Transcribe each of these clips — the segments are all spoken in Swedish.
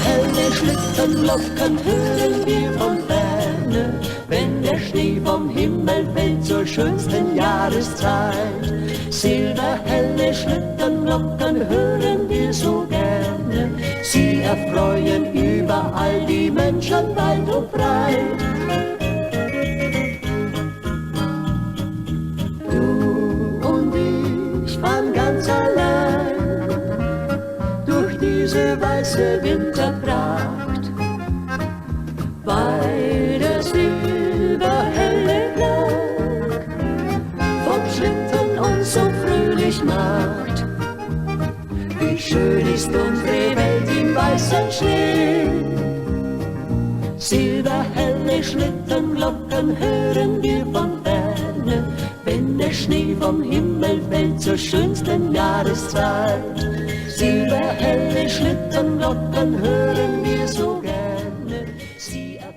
helle Schlittenlocken hören wir von ferne, wenn der Schnee vom Himmel fällt zur schönsten Jahreszeit. Silberhelle Schlittenlocken hören wir so gerne, sie erfreuen überall die Menschen weit und breit. Du und ich fahren ganz allein durch diese weiße Winterpracht, weil der silberhelle Klang vom Schlitten uns so fröhlich macht. Wie schön ist unsere Welt im weißen Schnee. Silberhelle Schlittenlocken hören wir von ferne, wenn der Schnee vom Himmel fällt zur schönsten Jahreszeit. Silberhelle Schlittenlocken hören wir so gerne, sie erfreuen.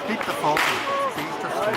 Bitte folgen, sie ist das schön.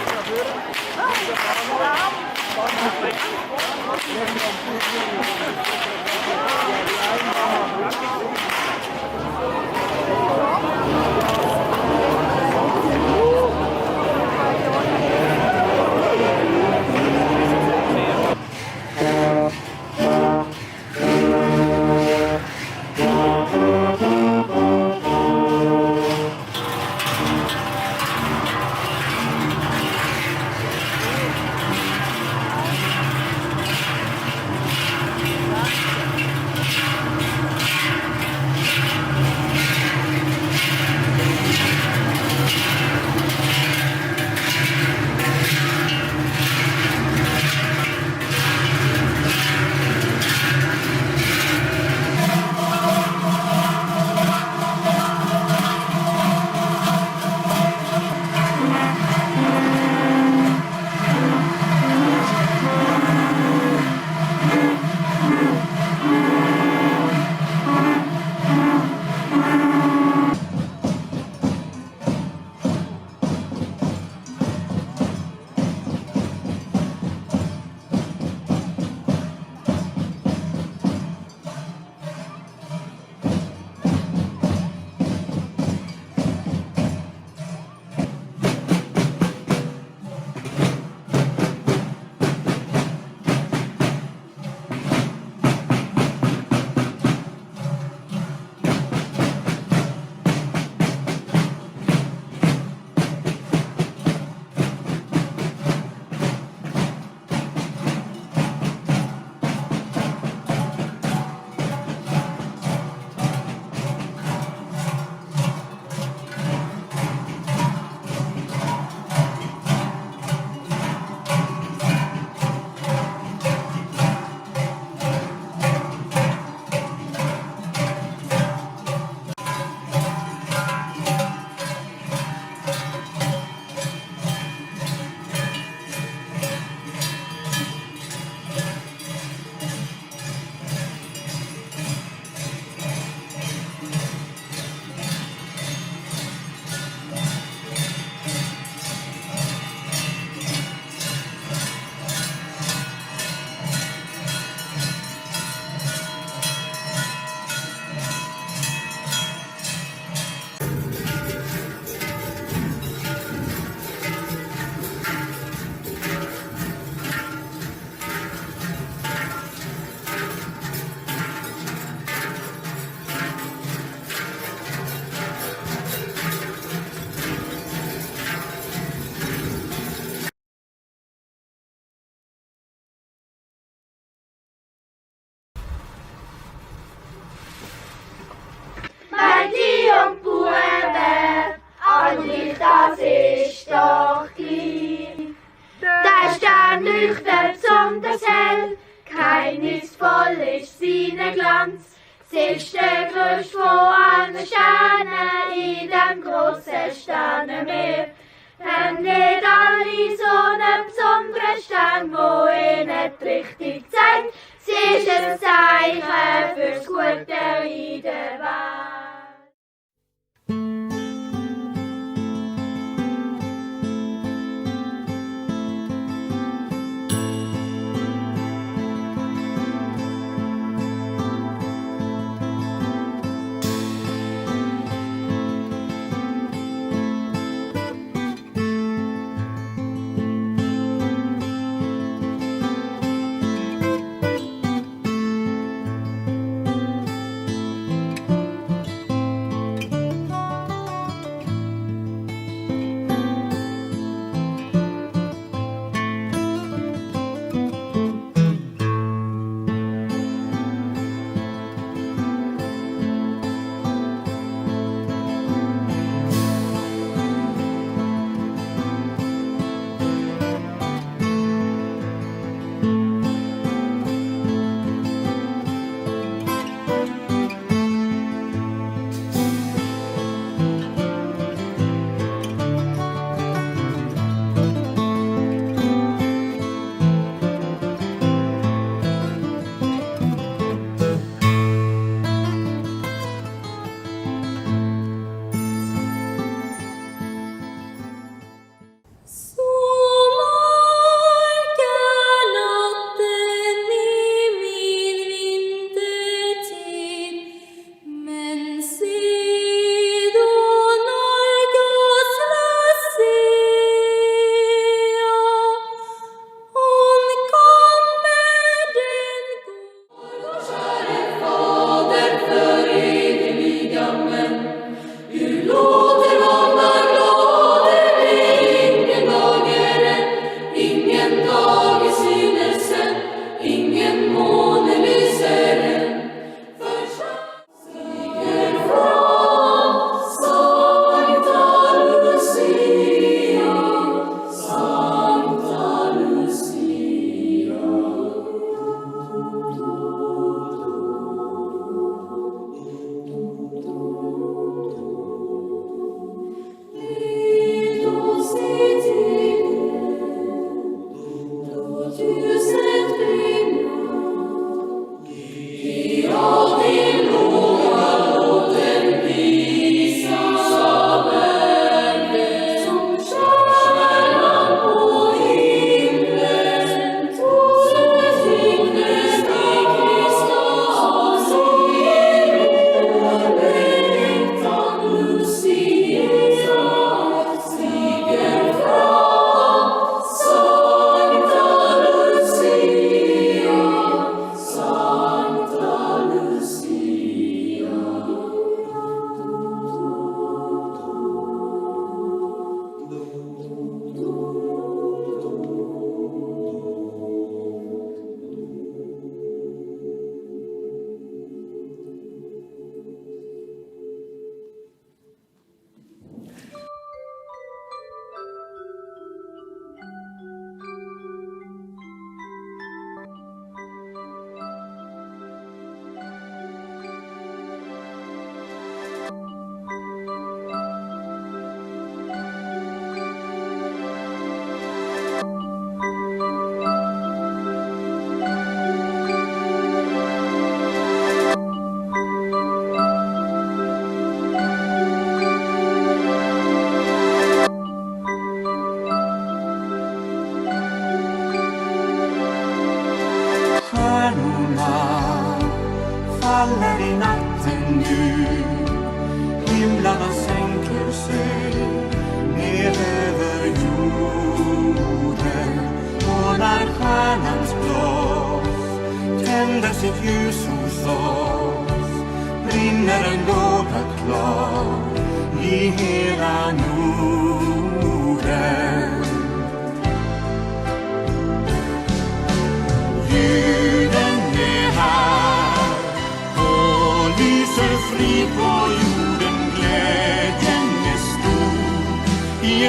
weil die Jungbuben, allmählich das ist doch klein. Der Stern leuchtet besonders hell, geheimnisvoll ist sein Glanz. Sie ist der größte von allen Sternen in dem großen Sternenmeer. Haben nicht alle so einen besonderen Stern, wo ihnen die Richtung zeigt. Sie ist ein Zeichen fürs Gute in der Welt. faller i natten nu. Himlarna sänker sig ner över jorden. Och när stjärnans blås tänder sitt ljus hos oss, brinner en låga klar i hela Norden. Juden är här och lyser fri på jorden.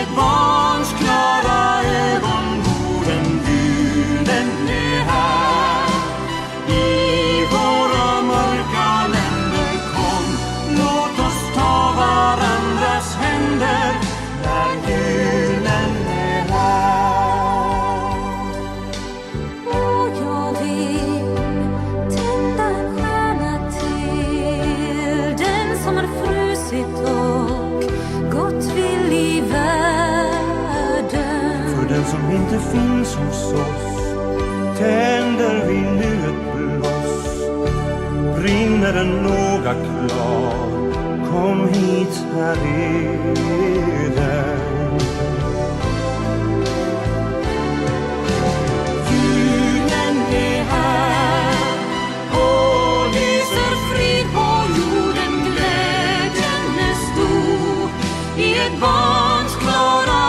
ett barns klara ögon borden julen är här. I våra mörka länder kom, låt oss ta varandras händer när julen är här. Och jag vill tända en stjärna till den som har frusit och gått vill i världen. För den som inte finns hos oss tänder vi nu ett bloss. Brinner en låga klar, kom hit, här är den. Julen är här och lyser frid på jorden. Glädjen är stor i ett barns klara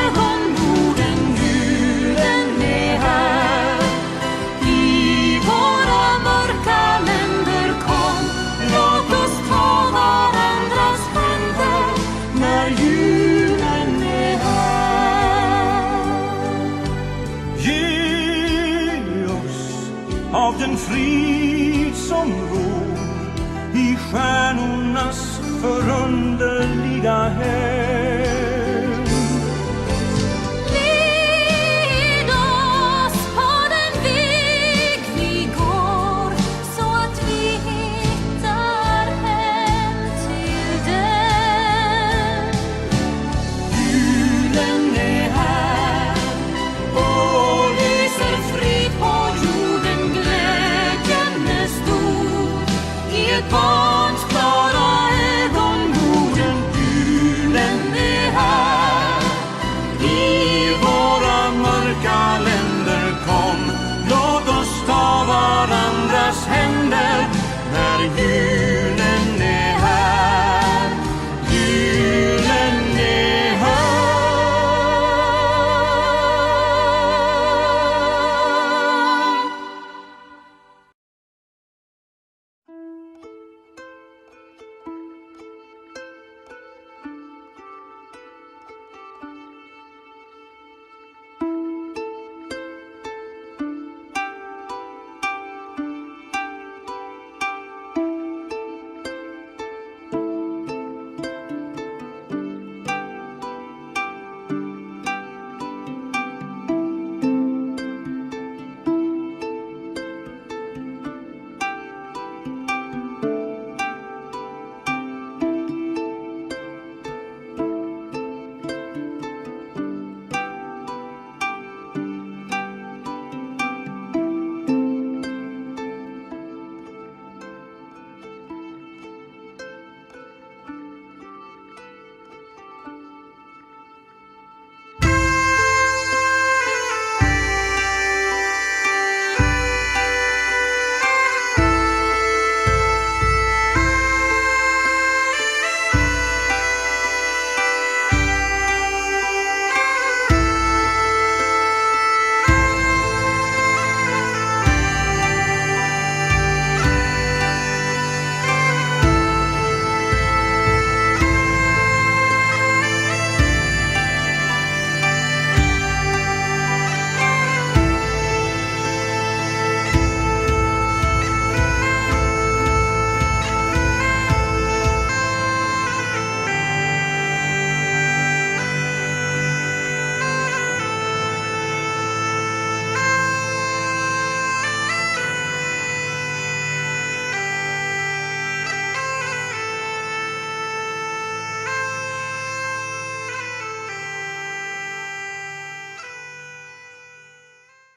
ögon borden. Julen är här. I våra mörka länder kom, låt oss ta varandras händer när julen är här. Ge oss av den frid som ror i stjärnornas förunderliga hem.